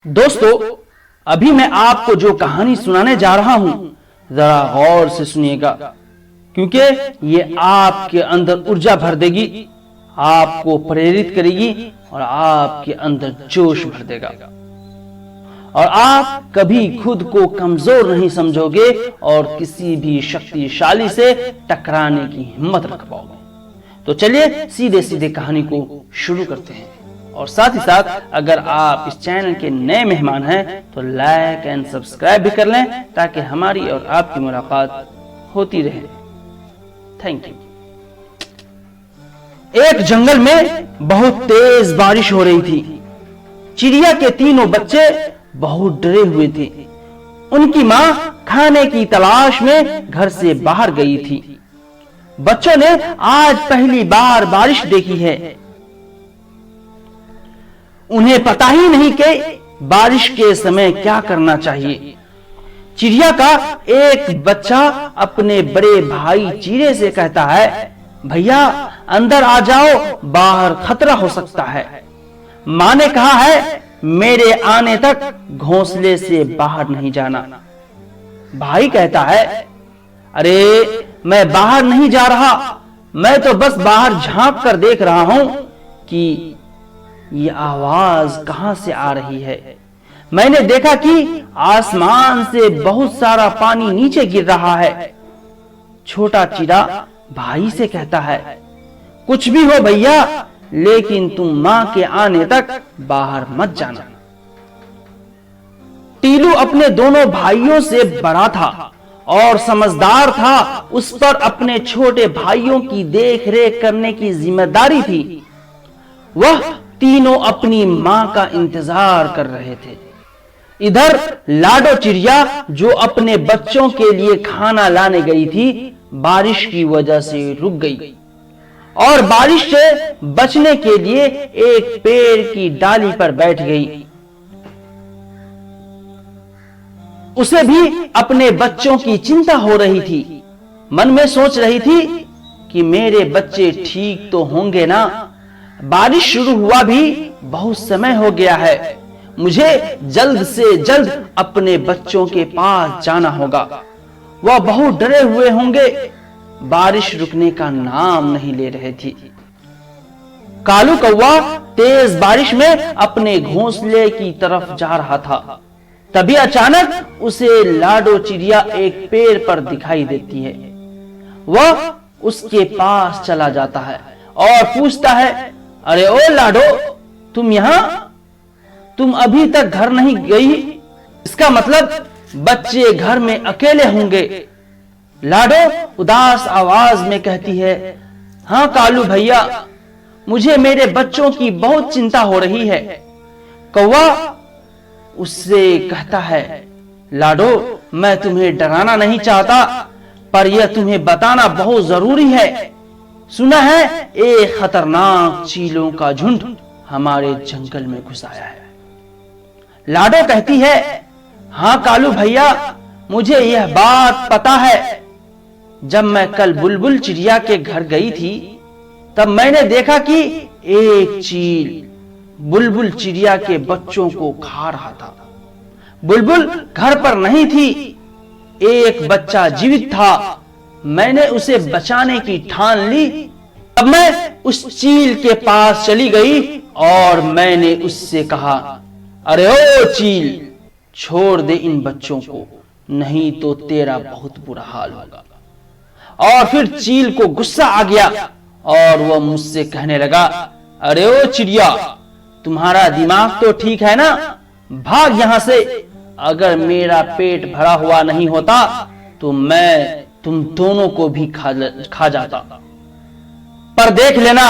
दोस्तों, अभी मैं आपको जो कहानी सुनाने जा रहा हूं, जरा गौर से सुनिएगा, क्योंकि ये आपके अंदर ऊर्जा भर देगी, आपको प्रेरित करेगी और आपके अंदर जोश भर देगा और आप कभी खुद को कमजोर नहीं समझोगे और किसी भी शक्तिशाली से टकराने की हिम्मत रख पाओगे। तो चलिए सीधे सीधे कहानी को शुरू करते हैं। और साथ ही साथ अगर आप इस चैनल के नए मेहमान हैं तो लाइक एंड सब्सक्राइब भी कर लें, ताकि हमारी और आपकी मुलाकात होती रहे। Thank you. एक जंगल में बहुत तेज बारिश हो रही थी। चिड़िया के तीनों बच्चे बहुत डरे हुए थे। उनकी मां खाने की तलाश में घर से बाहर गई थी। बच्चों ने आज पहली बार बारिश देखी है। उन्हें पता ही नहीं कि बारिश के समय क्या करना चाहिए। चिड़िया का एक बच्चा अपने बड़े भाई चीरे से कहता है, भैया अंदर आ जाओ, बाहर खतरा हो सकता है। मां ने कहा है, मेरे आने तक घोंसले से बाहर नहीं जाना। भाई कहता है, अरे मैं बाहर नहीं जा रहा, मैं तो बस बाहर झांक कर देख रहा हूं कि ये आवाज कहां से आ रही है। मैंने देखा कि आसमान से बहुत सारा पानी नीचे गिर रहा है। छोटा चिड़ा भाई से कहता है, कुछ भी हो भैया, लेकिन तुम मां के आने तक बाहर मत जाना। टीलू अपने दोनों भाइयों से बड़ा था और समझदार था। उस पर अपने छोटे भाइयों की देख रेख करने की जिम्मेदारी थी। वह तीनों अपनी मां का इंतजार कर रहे थे। इधर लाडो चिड़िया, जो अपने बच्चों के लिए खाना लाने गई थी, बारिश की वजह से रुक गई और बारिश से बचने के लिए एक पेड़ की डाली पर बैठ गई। उसे भी अपने बच्चों की चिंता हो रही थी। मन में सोच रही थी कि मेरे बच्चे ठीक तो होंगे ना। बारिश शुरू हुआ भी बहुत समय हो गया है। मुझे जल्द से जल्द अपने बच्चों के पास जाना होगा। वह बहुत डरे हुए होंगे। बारिश रुकने का नाम नहीं ले रही थी। कालू कौवा तेज बारिश में अपने घोंसले की तरफ जा रहा था। तभी अचानक उसे लाडो चिड़िया एक पेड़ पर दिखाई देती है। वह उसके पास चला जाता है और पूछता है, अरे ओ लाडो, तुम यहां? तुम अभी तक घर नहीं गई? इसका मतलब बच्चे घर में अकेले होंगे। लाडो उदास आवाज में कहती है, हाँ कालू भैया, मुझे मेरे बच्चों की बहुत चिंता हो रही है। कौवा उससे कहता है, लाडो मैं तुम्हें डराना नहीं चाहता, पर यह तुम्हें बताना बहुत जरूरी है। सुना है एक खतरनाक चीलों का झुंड हमारे जंगल में घुस आया है। लाडो कहती है, हाँ कालू भैया, मुझे यह बात पता है। जब मैं कल बुलबुल चिड़िया के घर गई थी, तब मैंने देखा कि एक चील बुलबुल चिड़िया के बच्चों को खा रहा था। बुलबुल घर पर नहीं थी, एक बच्चा जीवित था। मैंने उसे बचाने की ठान ली। तब मैं उस चील के पास चली गई और मैंने उससे कहा, अरे ओ चील, छोड़ दे इन बच्चों को, नहीं तो तेरा बहुत बुरा हाल होगा। और फिर चील को गुस्सा आ गया और वह मुझसे कहने लगा, अरे ओ चिड़िया, तुम्हारा दिमाग तो ठीक है ना, भाग यहां से। अगर मेरा पेट भरा हुआ नहीं होता तो मैं तुम दोनों को भी खा जाता। पर देख लेना,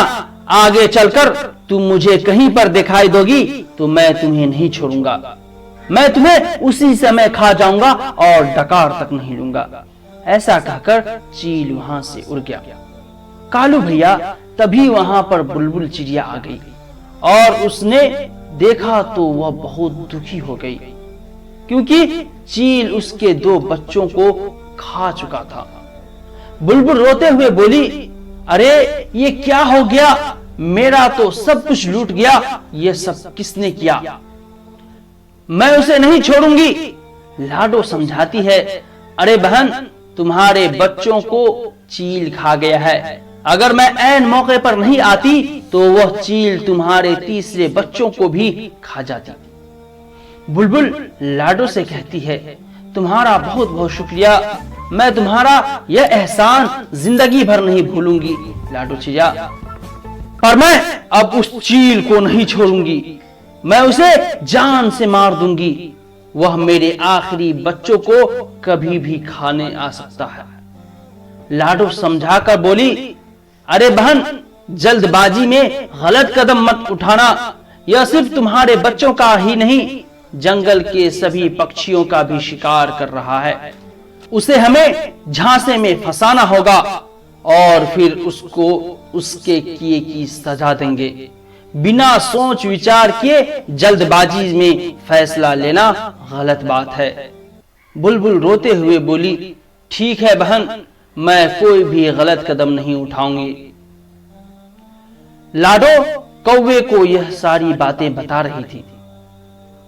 आगे चलकर तुम मुझे कहीं पर दिखाई दोगी तो मैं तुम्हें नहीं छोड़ूंगा। मैं तुम्हें उसी समय खा जाऊंगा और डकार तक नहीं लूंगा। ऐसा कहकर चील वहां से उड़ गया। कालू भैया तभी वहां पर बुलबुल चिड़िया आ गई और उसने देखा तो वह बहुत दुखी हो गई, क्योंकि चील उसके दो बच्चों को खा चुका था। बुलबुल रोते हुए बोली, अरे ये क्या हो गया, मेरा तो सब कुछ लूट गया, ये सब किसने किया? मैं उसे नहीं छोड़ूंगी। लाडो समझाती है, अरे बहन, तुम्हारे बच्चों को चील खा गया है। अगर मैं ऐन मौके पर नहीं आती तो वह चील तुम्हारे तीसरे बच्चों को भी खा जाती। बुलबुल लाडो से कहती है, तुम्हारा बहुत बहुत शुक्रिया, मैं तुम्हारा यह एहसान जिंदगी भर नहीं भूलूंगी लाडो चिड़िया। पर मैं अब उस चील को नहीं छोड़ूंगी, मैं उसे जान से मार दूंगी। वह मेरे आखिरी बच्चों को कभी भी खाने आ सकता है। लाडो समझाकर बोली, अरे बहन, जल्दबाजी में गलत कदम मत उठाना। यह सिर्फ तुम्हारे बच्चों का ही नहीं, जंगल के सभी पक्षियों का भी शिकार कर रहा है। उसे हमें झांसे में फंसाना होगा और फिर उसको उसके किए की सजा देंगे। बिना सोच विचार किए जल्दबाजी में फैसला लेना गलत बात है। बुलबुल रोते हुए बोली, ठीक है बहन, मैं कोई भी गलत कदम नहीं उठाऊंगी। लाडो कौवे को यह सारी बातें बता रही थी।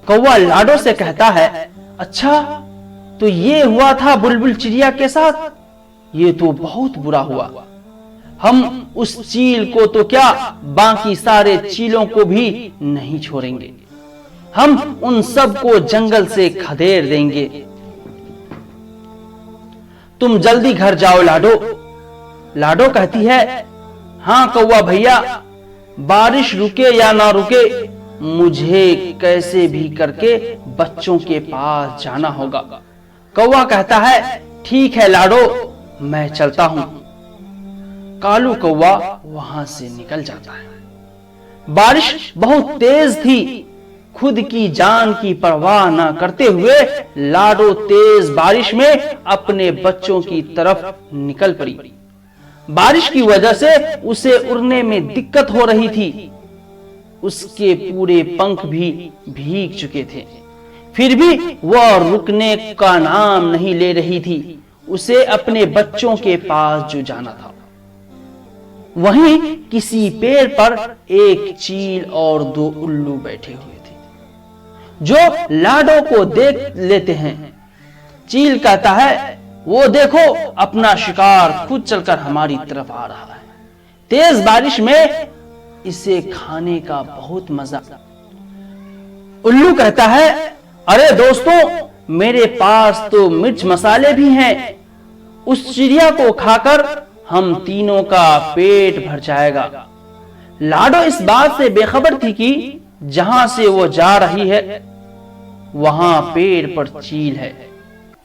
कौवा लाडो से कहता है, अच्छा तो ये हुआ था बुलबुल चिड़िया के साथ, ये तो बहुत बुरा हुआ। हम उस चील को तो क्या, बाकी सारे चीलों को भी नहीं छोड़ेंगे। हम उन सब को जंगल से खदेड़ देंगे। तुम जल्दी घर जाओ लाडो। लाडो कहती है, हां कौवा भैया, बारिश रुके या ना रुके, मुझे कैसे भी करके बच्चों के पास जाना होगा। कौवा कहता है, ठीक है लाडो, मैं चलता हूं। कालू कौवा वहां से निकल जाता है। बारिश बहुत तेज थी। खुद की जान की परवाह न करते हुए लाडो तेज बारिश में अपने बच्चों की तरफ निकल पड़ी। बारिश की वजह से उसे उड़ने में दिक्कत हो रही थी। उसके पूरे पंख भी भीग चुके थे, फिर भी वह रुकने का नाम नहीं ले रही थी। उसे अपने बच्चों के पास जो जाना था। वहीं किसी पेड़ पर एक चील और 2 उल्लू बैठे हुए थे, जो लाडो को देख लेते हैं। चील कहता है, वो देखो, अपना शिकार खुद चलकर हमारी तरफ आ रहा है। तेज बारिश में इसे खाने का बहुत मजा। उल्लू कहता है, अरे दोस्तों, मेरे पास तो मिर्च मसाले भी हैं। उस चिड़िया को खाकर हम तीनों का पेट भर जाएगा। लाडो इस बात से बेखबर थी कि जहां से वो जा रही है वहां पेड़ पर चील है।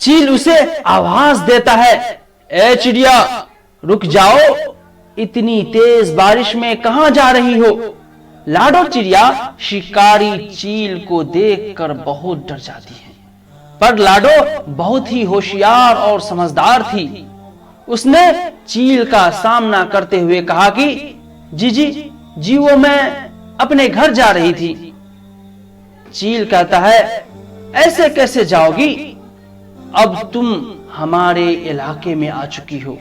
चील उसे आवाज देता है, ए चिड़िया, रुक जाओ, इतनी तेज बारिश में कहां जा रही हो। लाडो चिड़िया शिकारी चील को देखकर बहुत डर जाती है, पर लाडो बहुत ही होशियार और समझदार थी। उसने चील का सामना करते हुए कहा कि जी वो मैं अपने घर जा रही थी। चील कहता है, ऐसे कैसे जाओगी, अब तुम हमारे इलाके में आ चुकी हो।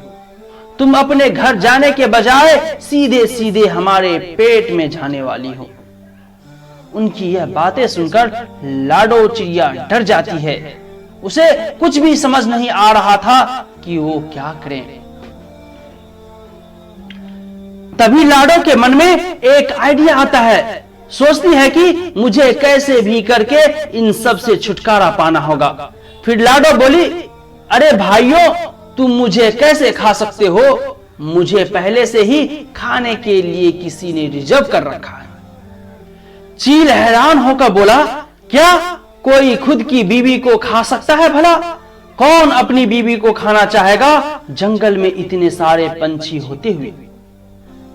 तुम अपने घर जाने के बजाय सीधे सीधे हमारे पेट में जाने वाली हो। उनकी यह बातें सुनकर लाडो चिड़िया डर जाती है। उसे कुछ भी समझ नहीं आ रहा था कि वो क्या करें। तभी लाडो के मन में एक आइडिया आता है। सोचती है कि मुझे कैसे भी करके इन सब से छुटकारा पाना होगा। फिर लाडो बोली, अरे भाइयों, तुम मुझे कैसे खा सकते हो? मुझे पहले से ही खाने के लिए किसी ने रिजर्व कर रखा है। चील हैरान होकर बोला, क्या कोई खुद की बीवी को खा सकता है भला? कौन अपनी बीवी को खाना चाहेगा जंगल में इतने सारे पंछी होते हुए?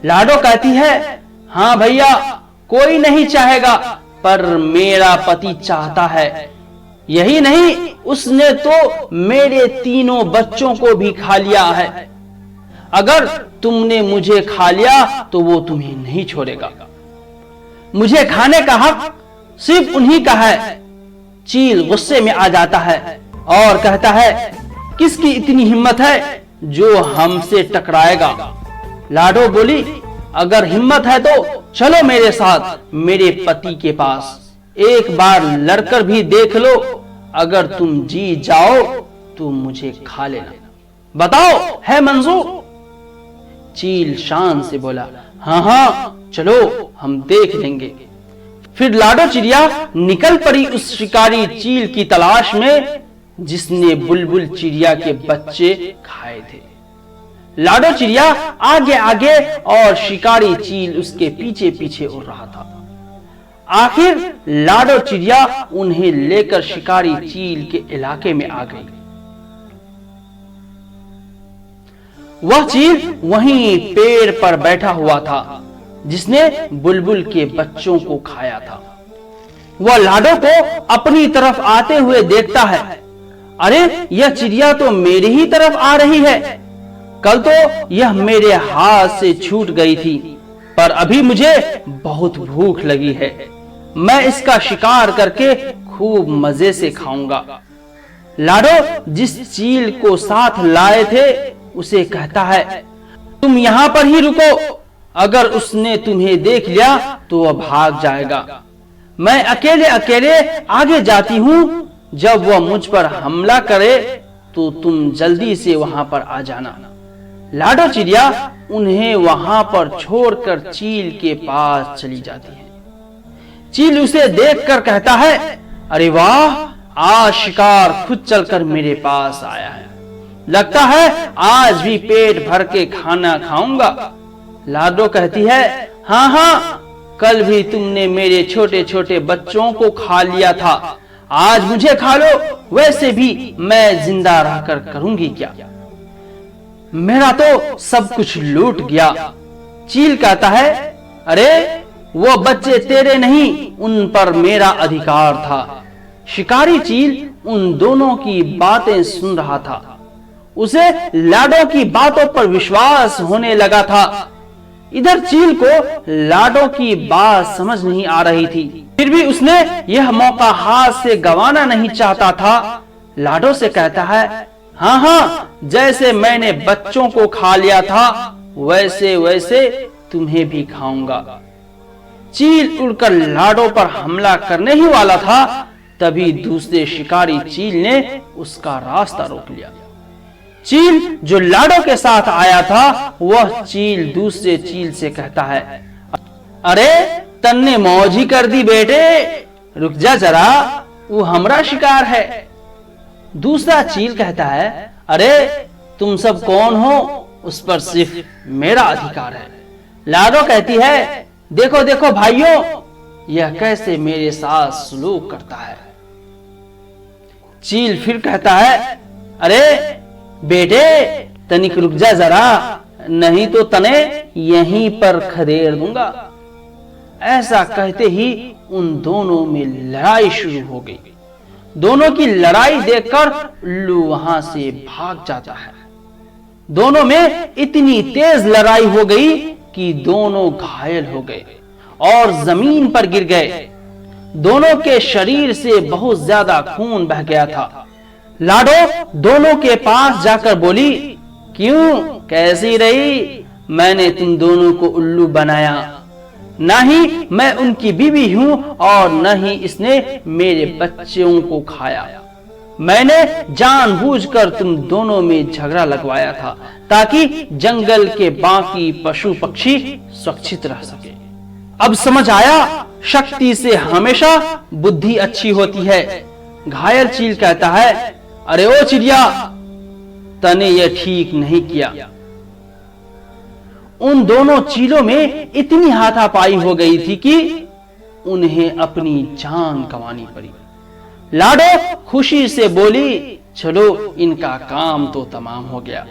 लाडो कहती है, हाँ भैया, कोई नहीं चाहेगा, पर मेरा पति चाहता है। यही नहीं, उसने तो मेरे तीनों बच्चों को भी खा लिया है। अगर तुमने मुझे खा लिया तो वो तुम्हें नहीं छोड़ेगा। मुझे खाने का हक सिर्फ उन्हीं का है। चील गुस्से में आ जाता है और कहता है, किसकी इतनी हिम्मत है जो हमसे टकराएगा? लाडो बोली, अगर हिम्मत है तो चलो मेरे साथ मेरे पति के पास। एक बार लड़कर भी देख लो, अगर तुम जीत जाओ तो मुझे खा लेना। बताओ है मंजूर? चील शान से बोला, हाँ हाँ चलो हम देख लेंगे। फिर लाडो चिड़िया निकल पड़ी उस शिकारी चील की तलाश में जिसने बुलबुल चिड़िया के बच्चे खाए थे। लाडो चिड़िया आगे आगे और शिकारी चील उसके पीछे पीछे उड़ रहा था। आखिर लाडो चिड़िया उन्हें लेकर शिकारी चील के इलाके में आ गई। वह चील वहीं पेड़ पर बैठा हुआ था जिसने बुलबुल के बच्चों को खाया था। वह लाडो को अपनी तरफ आते हुए देखता है। अरे यह चिड़िया तो मेरी ही तरफ आ रही है। कल तो यह मेरे हाथ से छूट गई थी, पर अभी मुझे बहुत भूख लगी है। मैं इसका शिकार करके खूब मजे से खाऊंगा। लाडो जिस चील को साथ लाए थे उसे कहता है, तुम यहां पर ही रुको, अगर उसने तुम्हें देख लिया तो वह भाग जाएगा। मैं अकेले अकेले आगे जाती हूं, जब वह मुझ पर हमला करे तो तुम जल्दी से वहां पर आ जाना। लाडो चिड़िया उन्हें वहां पर छोड़कर चील के पास चली जाती है। चील उसे देखकर कहता है, अरे वाह, आज शिकार खुद चलकर मेरे पास आया है। लगता है आज भी पेट भर के खाना खाऊंगा। लाडो कहती है, हाँ हाँ, कल भी तुमने मेरे छोटे छोटे बच्चों को खा लिया था, आज मुझे खा लो। वैसे भी मैं जिंदा रहकर करूंगी क्या? मेरा तो सब कुछ लूट गया। चील कहता है, अरे वो बच्चे तेरे नहीं, उन पर मेरा अधिकार था। शिकारी चील उन दोनों की बातें सुन रहा था। उसे लाडो की बातों पर विश्वास होने लगा था। इधर चील को लाडो की बात समझ नहीं आ रही थी, फिर भी उसने यह मौका हाथ से गंवाना नहीं चाहता था। लाडो से कहता है, हाँ हाँ, जैसे मैंने बच्चों को खा लिया था वैसे वैसे तुम्हें भी खाऊंगा। चील उड़कर लाडो पर हमला करने ही वाला था, तभी दूसरे शिकारी चील ने उसका रास्ता रोक लिया। चील जो लाडो के साथ आया था, वह चील दूसरे चील से कहता है, अरे तन्ने मौज ही कर दी बेटे, रुक जा जरा, वो हमारा शिकार है। दूसरा चील कहता है, अरे तुम सब कौन हो, उस पर सिर्फ मेरा अधिकार है। लाडो कहती है, देखो देखो भाइयों, यह कैसे मेरे साथ सलूक करता है। चील फिर कहता है, अरे बेटे तनिक रुक जा जरा, नहीं तो तने यहीं पर खदेड़ दूंगा। ऐसा कहते ही उन दोनों में लड़ाई शुरू हो गई। दोनों की लड़ाई देखकर उल्लू वहां से भाग जाता है। दोनों में इतनी तेज लड़ाई हो गई कि दोनों घायल हो गए और जमीन पर गिर गए। दोनों के शरीर से बहुत ज्यादा खून बह गया था। लाडो दोनों के पास जाकर बोली, क्यों, कैसी रही? मैंने तुम दोनों को उल्लू बनाया, ना ही मैं उनकी बीवी हूं और न ही इसने मेरे बच्चों को खाया। मैंने जानबूझकर तुम दोनों में झगड़ा लगवाया था ताकि जंगल के बाकी पशु पक्षी सुरक्षित रह सके। अब समझ आया, शक्ति से हमेशा बुद्धि अच्छी होती है। घायल चील कहता है, अरे ओ चिड़िया, तने यह ठीक नहीं किया। उन दोनों चीलों में इतनी हाथापाई हो गई थी कि उन्हें अपनी जान गंवानी पड़ी। लाडो खुशी से बोली, चलो इनका काम तो तमाम हो गया।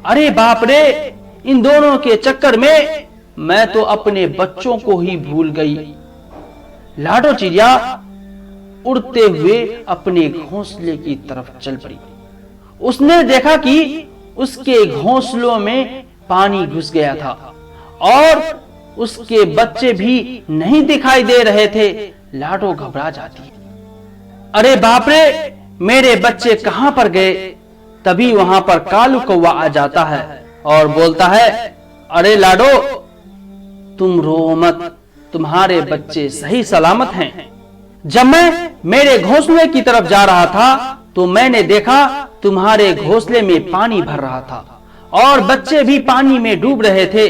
अरे बाप रे, इन दोनों के चक्कर में मैं तो अपने बच्चों को ही भूल गई। लाडो चिड़िया उड़ते हुए अपने घोंसले की तरफ चल पड़ी। उसने देखा कि उसके घोंसलों में पानी घुस गया था और उसके बच्चे भी नहीं दिखाई दे रहे थे। लाडो घबरा जाती है, अरे बाप रे, मेरे बच्चे कहां पर गए? तभी वहां पर कालू कौवा आ जाता है और बोलता है, अरे लाडो तुम रो मत, तुम्हारे बच्चे सही सलामत हैं। जब मैं मेरे घोंसले की तरफ जा रहा था तो मैंने देखा तुम्हारे घोंसले में पानी भर रहा था और बच्चे भी पानी में डूब रहे थे।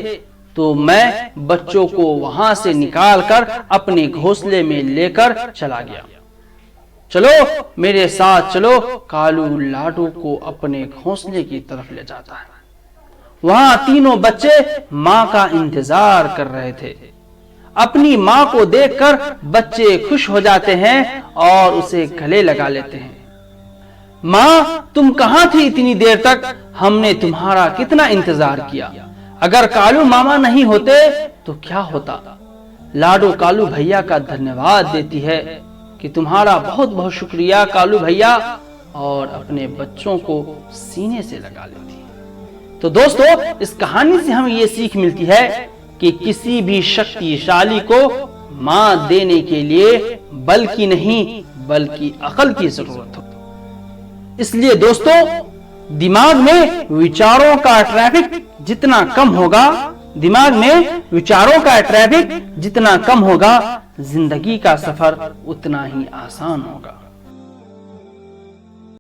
तो मैं बच्चों को वहां से निकालकर अपने घोंसले में लेकर चला गया। चलो मेरे साथ चलो। कालू लाडू को अपने घोंसले की तरफ ले जाता है। वहां तीनों बच्चे मां का इंतजार कर रहे थे। अपनी मां को देखकर बच्चे खुश हो जाते हैं और उसे गले लगा लेते हैं। मां, तुम कहां थी इतनी देर तक? हमने तुम्हारा कितना इंतजार किया। अगर कालू मामा नहीं होते तो क्या होता? लाडू कालू भैया का धन्यवाद देती है कि तुम्हारा बहुत बहुत शुक्रिया कालू भैया, और अपने बच्चों को सीने से लगा लेती है। तो दोस्तों, इस कहानी से हमें ये सीख मिलती है कि किसी भी शक्तिशाली को मां देने के लिए बल की नहीं बल्कि अकल की जरूरत हो। इसलिए दोस्तों, दिमाग में विचारों का ट्रैफिक जितना कम होगा, जिंदगी का सफर उतना ही आसान होगा।